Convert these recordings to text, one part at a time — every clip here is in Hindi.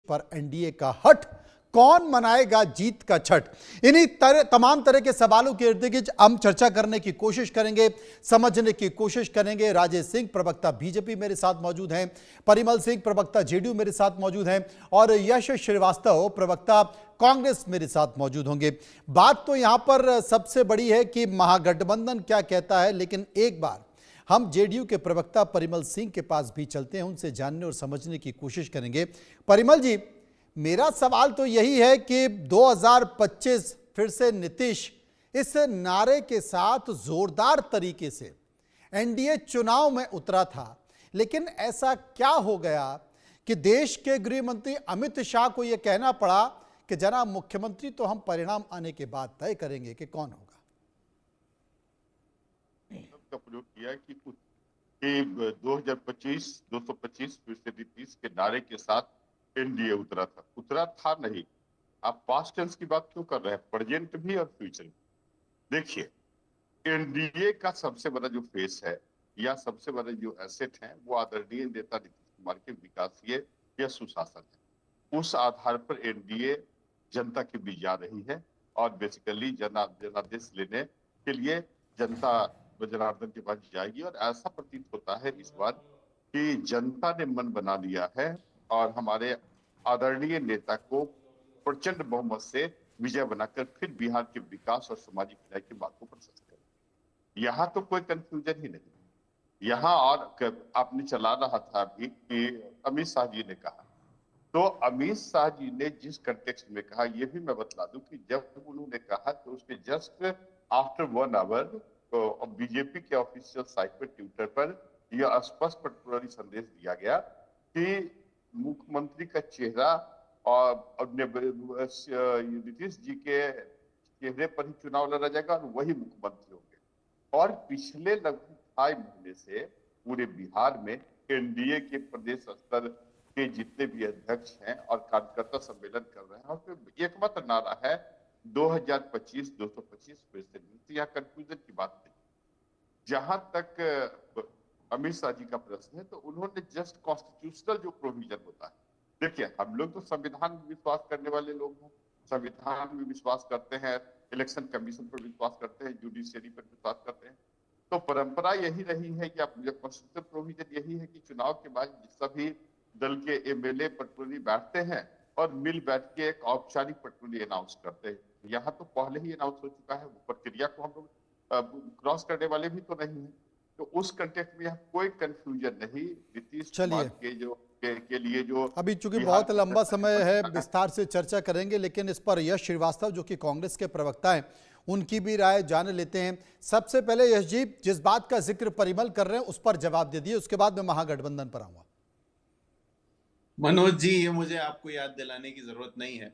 पर एनडीए का हठ, कौन मनाएगा जीत का छठ? इन्हीं तमाम तरह के सवालों के इर्द गिर्द हम चर्चा करने की कोशिश करेंगे, समझने की कोशिश करेंगे। राजेश सिंह प्रवक्ता बीजेपी मेरे साथ मौजूद हैं, परिमल सिंह प्रवक्ता जेडीयू मेरे साथ मौजूद हैं और यश श्रीवास्तव प्रवक्ता कांग्रेस मेरे साथ मौजूद होंगे। बात तो यहां पर सबसे बड़ी है कि महागठबंधन क्या कहता है, लेकिन एक बार हम जेडीयू के प्रवक्ता परिमल सिंह के पास भी चलते हैं, उनसे जानने और समझने की कोशिश करेंगे। परिमल जी, मेरा सवाल तो यही है कि 2025 फिर से नीतीश इस नारे के साथ जोरदार तरीके से एनडीए चुनाव में उतरा था, लेकिन ऐसा क्या हो गया कि देश के गृह मंत्री अमित शाह को यह कहना पड़ा कि जनाब मुख्यमंत्री तो हम परिणाम आने के बाद तय करेंगे कि कौन होगा। का प्रयोग किया कि 2025 225 फिर से नीतीश के नारे के साथ एनडीए उतरा था नहीं। आप पास्ट टेंस की बात क्यों कर रहे हैं? प्रेजेंट भी और फ्यूचर भी। देखिए, एनडीए का सबसे बड़ा जो फेस है या सबसे बड़ा जो एसेट है वो आदरणीय नेता नीतीश कुमार के विकासीय या सुशासन है। उस आधार पर एनडीए जनता के बीच जा रही है और बेसिकली जनादेश लेने के लिए जनता जनार्दन के पास जाएगी और ऐसा प्रतीत होता है इस बार कि जनता ने मन बना लिया है और हमारे आदरणीय नेता को प्रचंड बहुमत से विजय बनाकर फिर बिहार के विकास और सामाजिक न्याय की बात को प्रशस्त करें। यहाँ तो कोई कंफ्यूजन ही नहीं यहाँ। और आपने चला रहा था अभी कि अमित शाह जी ने कहा, तो अमित शाह जी ने जिस कंटेक्स्ट में कहा ये भी मैं बतला दूं कि जब उन्होंने कहा तो उसके जस्ट आफ्टर 1 आवर बीजेपी के ऑफिशियल साइट पर ट्विटर पर यह स्पष्ट पटवारी संदेश दिया गया कि मुख्यमंत्री का चेहरा और नीतीश जी के चेहरे पर ही चुनाव लड़ा जाएगा और वही मुख्यमंत्री होंगे। और पिछले लगभग 2 महीने से पूरे बिहार में एनडीए के प्रदेश स्तर के जितने भी अध्यक्ष हैं और कार्यकर्ता सम्मेलन कर रहे हैं और फिर एकमात्र नारा है 2025 225 फिर से नीति। यहाँ कंफ्यूजन की बात नहीं। जहां तक अमित शाह जी का प्रश्न है तो उन्होंने जस्ट कॉन्स्टिट्यूशनल जो प्रोविजन होता है, देखिए हम लोग तो संविधान में विश्वास करने वाले लोग हैं, संविधान में विश्वास करते हैं, इलेक्शन कमीशन पर विश्वास करते हैं, जुडिशियरी पर विश्वास करते हैं। तो परंपरा यही रही है कि कॉन्स्टिट्यूशनल प्रोविजन यही है कि चुनाव के बाद सभी दल के एमएलए पटवारी बैठते हैं और मिल बैठ के एक औपचारिक पटवारी अनाउंस करते हैं। यहाँ तो पहले ही अनाउंस हो चुका है, वो प्रक्रिया को हम लोग क्रॉस करने वाले भी तो नहीं है। तो उस कंटेक्स्ट में यहाँ कोई कंफ्यूजन नहीं। नीतीश कुमार के जो के लिए जो अभी चूंकि बहुत लंबा समय है विस्तार से चर्चा करेंगे, लेकिन इस पर यश श्रीवास्तव जो कि कांग्रेस के प्रवक्ता हैं उनकी भी राय जान लेते हैं। सबसे पहले यश जी, जिस बात का जिक्र परिमल कर रहे हैं उस पर जवाब दे दिए, उसके बाद मैं महागठबंधन पर आऊंगा। मनोज जी, ये मुझे आपको याद दिलाने की जरूरत नहीं है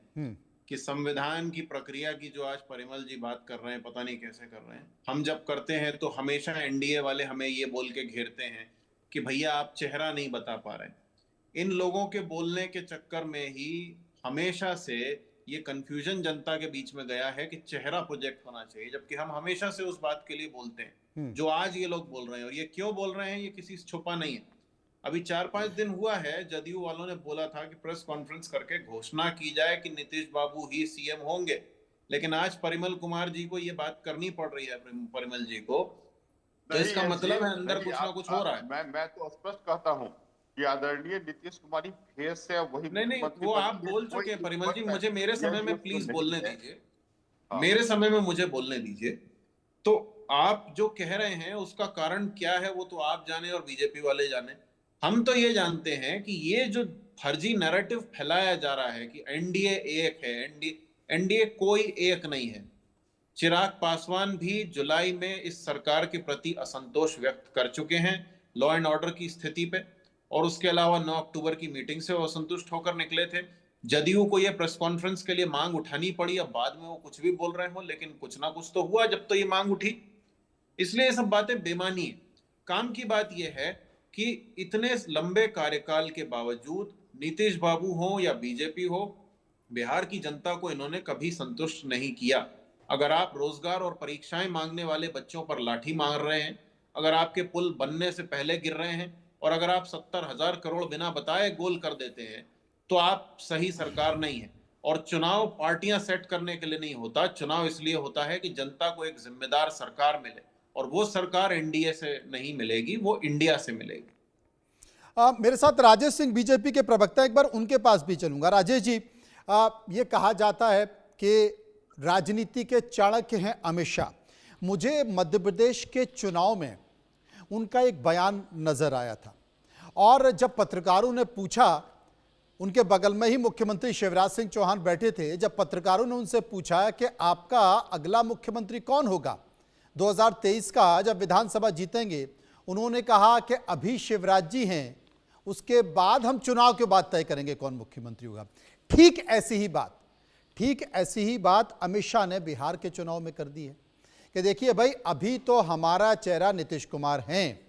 कि संविधान की प्रक्रिया की जो आज परिमल जी बात कर रहे हैं, पता नहीं कैसे कर रहे हैं। हम जब करते हैं तो हमेशा एनडीए वाले हमें ये बोल के घेरते हैं कि भैया आप चेहरा नहीं बता पा रहे। इन लोगों के बोलने के चक्कर में ही हमेशा से ये कंफ्यूजन जनता के बीच में गया है कि चेहरा प्रोजेक्ट होना चाहिए, जबकि हम हमेशा से उस बात के लिए बोलते हैं जो आज ये लोग बोल रहे हैं। और ये क्यों बोल रहे हैं ये किसी से छुपा नहीं है। अभी 4-5 दिन हुआ है, जदयू वालों ने बोला था कि प्रेस कॉन्फ्रेंस करके घोषणा की जाए कि नीतीश बाबू ही सीएम होंगे, लेकिन आज परिमल कुमार जी को ये बात करनी पड़ रही है, परिमल जी को। तो इसका मतलब है अंदर कुछ ना कुछ हो रहा है। मैं तो स्पष्ट कहता हूं कि आदरणीय नीतीश कुमार फेस है वही। नहीं, वो आप बोल चुके हैं परिमल जी, मुझे मेरे समय में प्लीज बोलने दीजिए, मेरे समय में मुझे बोलने दीजिए। तो आप जो कह रहे हैं उसका कारण क्या है वो तो आप जाने और बीजेपी वाले जाने। हम तो ये जानते हैं कि ये जो फर्जी नैरेटिव फैलाया जा रहा है कि एनडीए एक है, एनडीए कोई एक नहीं है। चिराग पासवान भी जुलाई में इस सरकार के प्रति असंतोष व्यक्त कर चुके हैं लॉ एंड ऑर्डर की स्थिति पे, और उसके अलावा 9 अक्टूबर की मीटिंग से वो असंतुष्ट होकर निकले थे। जदयू को ये प्रेस कॉन्फ्रेंस के लिए मांग उठानी पड़ी। अब बाद में वो कुछ भी बोल रहे हो, लेकिन कुछ ना कुछ तो हुआ जब तो ये मांग उठी, इसलिए ये सब बातें बेमानी है। काम की बात यह है कि इतने लंबे कार्यकाल के बावजूद नीतीश बाबू हो या बीजेपी हो, बिहार की जनता को इन्होंने कभी संतुष्ट नहीं किया। अगर आप रोजगार और परीक्षाएं मांगने वाले बच्चों पर लाठी मार रहे हैं, अगर आपके पुल बनने से पहले गिर रहे हैं, और अगर आप 70,000 करोड़ बिना बताए गोल कर देते हैं, तो आप सही सरकार नहीं है। और चुनाव पार्टियां सेट करने के लिए नहीं होता, चुनाव इसलिए होता है कि जनता को एक जिम्मेदार सरकार मिले, और वो सरकार एनडीए से नहीं मिलेगी, वो इंडिया से मिलेगी। मेरे साथ राजेश सिंह बीजेपी के प्रवक्ता, एक बार उनके पास भी चलूंगा। राजेश जी, ये कहा जाता है कि राजनीति के चाणक्य हैं अमित शाह। मुझे मध्य प्रदेश के चुनाव में उनका एक बयान नजर आया था, और जब पत्रकारों ने पूछा, उनके बगल में ही मुख्यमंत्री शिवराज सिंह चौहान बैठे थे, जब पत्रकारों ने उनसे पूछा कि आपका अगला मुख्यमंत्री कौन होगा 2023 का, जब विधानसभा जीतेंगे, उन्होंने कहा कि अभी शिवराज जी हैं, उसके बाद हम चुनाव के बाद तय करेंगे कौन मुख्यमंत्री होगा। ठीक ऐसी ही बात अमित शाह ने बिहार के चुनाव में कर दी है कि देखिए भाई, अभी तो हमारा चेहरा नीतीश कुमार हैं,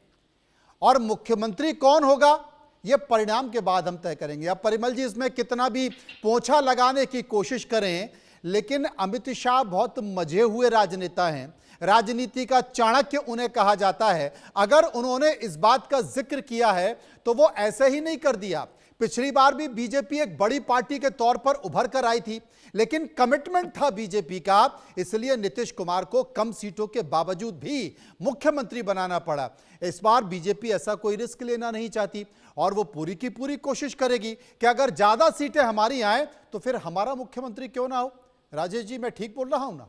और मुख्यमंत्री कौन होगा यह परिणाम के बाद हम तय करेंगे। अब परिमल जी, इसमें कितना भी पोंछा लगाने की कोशिश करें, लेकिन अमित शाह बहुत मजे हुए राजनेता हैं, राजनीति का चाणक्य उन्हें कहा जाता है। अगर उन्होंने इस बात का जिक्र किया है तो वो ऐसे ही नहीं कर दिया। पिछली बार भी बीजेपी एक बड़ी पार्टी के तौर पर उभर कर आई थी, लेकिन कमिटमेंट था बीजेपी का, इसलिए नीतीश कुमार को कम सीटों के बावजूद भी मुख्यमंत्री बनाना पड़ा। इस बार बीजेपी ऐसा कोई रिस्क लेना नहीं चाहती, और वो पूरी की पूरी कोशिश करेगी कि अगर ज्यादा सीटें हमारी आए तो फिर हमारा मुख्यमंत्री क्यों ना हो। राजेश जी, मैं ठीक बोल रहा हूं ना?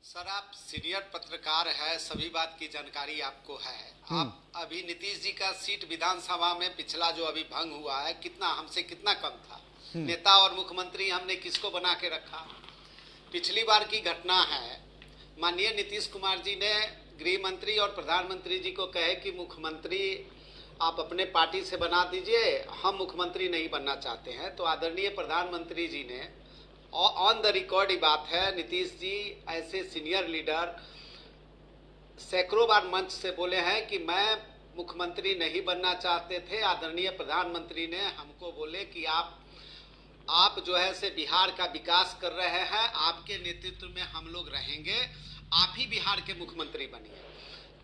सर, आप सीनियर पत्रकार है, सभी बात की जानकारी आपको है। आप अभी नीतीश जी का सीट विधानसभा में पिछला जो अभी भंग हुआ है, कितना हमसे कितना कम था। नेता और मुख्यमंत्री हमने किसको बना के रखा। पिछली बार की घटना है, माननीय नीतीश कुमार जी ने गृह मंत्री और प्रधानमंत्री जी को कहे कि मुख्यमंत्री आप अपने पार्टी से बना दीजिए, हम मुख्यमंत्री नहीं बनना चाहते हैं। तो आदरणीय प्रधानमंत्री जी ने ऑन द रिकॉर्ड ही बात है, नीतीश जी ऐसे सीनियर लीडर सैकड़ों बार मंच से बोले हैं कि मैं मुख्यमंत्री नहीं बनना चाहते थे। आदरणीय प्रधानमंत्री ने हमको बोले कि आप जो है से बिहार का विकास कर रहे हैं, आपके नेतृत्व में हम लोग रहेंगे, आप ही बिहार के मुख्यमंत्री बनिए।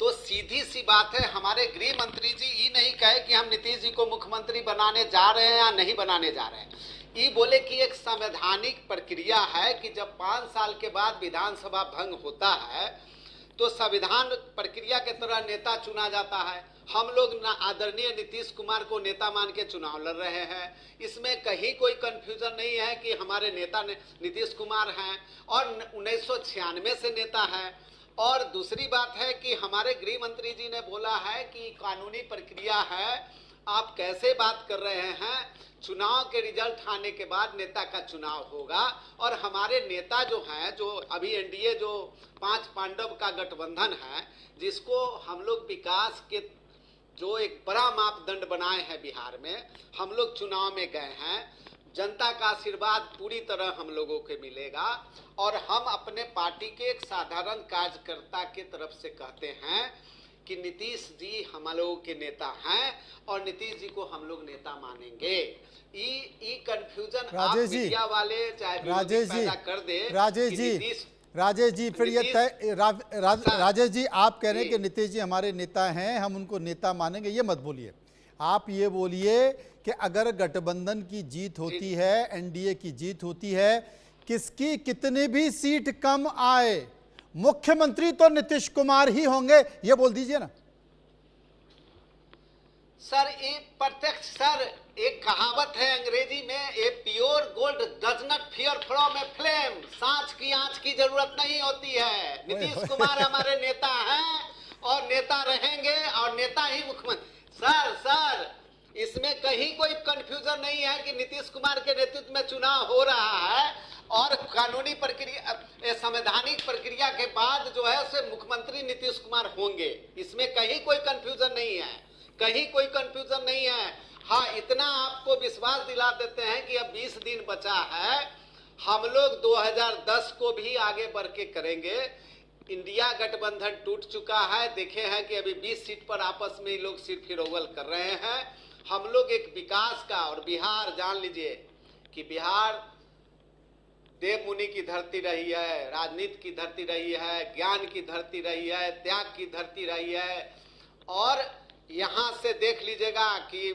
तो सीधी सी बात है, हमारे गृह मंत्री जी ये नहीं कहे कि हम नीतीश जी को मुख्यमंत्री बनाने जा रहे हैं या नहीं बनाने जा रहे हैं। ये बोले कि एक संवैधानिक प्रक्रिया है कि जब 5 साल के बाद विधानसभा भंग होता है तो संविधान प्रक्रिया के तरह नेता चुना जाता है। हम लोग आदरणीय नीतीश कुमार को नेता मान के चुनाव लड़ रहे हैं, इसमें कहीं कोई कंफ्यूजन नहीं है कि हमारे नेता नीतीश कुमार हैं और 1996 से नेता हैं। और दूसरी बात है कि हमारे गृह मंत्री जी ने बोला है कि कानूनी प्रक्रिया है, आप कैसे बात कर रहे हैं, चुनाव के रिजल्ट आने के बाद नेता का चुनाव होगा। और हमारे नेता जो हैं, जो अभी एनडीए जो 5 पांडव का गठबंधन है, जिसको हम लोग विकास के जो एक बड़ा मापदंड बनाए हैं बिहार में, हम लोग चुनाव में गए हैं, जनता का आशीर्वाद पूरी तरह हम लोगों के मिलेगा। और हम अपने पार्टी के एक साधारण कार्यकर्ता के तरफ से कहते हैं कि नीतीश जी हम लोगों के नेता हैं और नीतीश जी को हम लोग नेता मानेंगे। ये कंफ्यूजन आप मीडिया वाले चाहे पैदा कर दे। राजेश जी फिर ये तय राजेश जी, आप कह रहे हैं कि नीतीश जी हमारे नेता हैं, हम उनको नेता मानेंगे, ये मत बोलिए। आप ये बोलिए कि अगर गठबंधन की जीत होती है, एनडीए की जीत होती है, किसकी कितनी भी सीट कम आए, मुख्यमंत्री तो नीतीश कुमार ही होंगे, ये बोल दीजिए ना। सर, ये प्रत्यक्ष, सर एक कहावत है अंग्रेजी में, a pure gold does not fear from a flame. सांच की आंच की जरूरत नहीं होती है। नीतीश कुमार हमारे नेता हैं और नेता रहेंगे और नेता ही मुख्यमंत्री। सर इसमें कहीं कोई कंफ्यूजन नहीं है कि नीतीश कुमार के नेतृत्व में चुनाव हो रहा है और कानूनी प्रक्रिया, संवैधानिक प्रक्रिया के बाद जो है उसे मुख्यमंत्री नीतीश कुमार होंगे। इसमें कहीं कोई कंफ्यूजन नहीं है, कहीं कोई कंफ्यूजन नहीं है। हाँ, इतना आपको विश्वास दिला देते हैं कि अब 20 दिन बचा है, हम लोग 2010 को भी आगे बढ़ के करेंगे। इंडिया गठबंधन टूट चुका है, देखे हैं कि अभी 20 सीट पर आपस में लोग सीट फिरोवल कर रहे हैं। हम लोग एक विकास का, और बिहार जान लीजिए कि बिहार देव मुनि की धरती रही है, राजनीति की धरती रही है, ज्ञान की धरती रही है, त्याग की धरती रही है। और यहाँ से देख लीजिएगा कि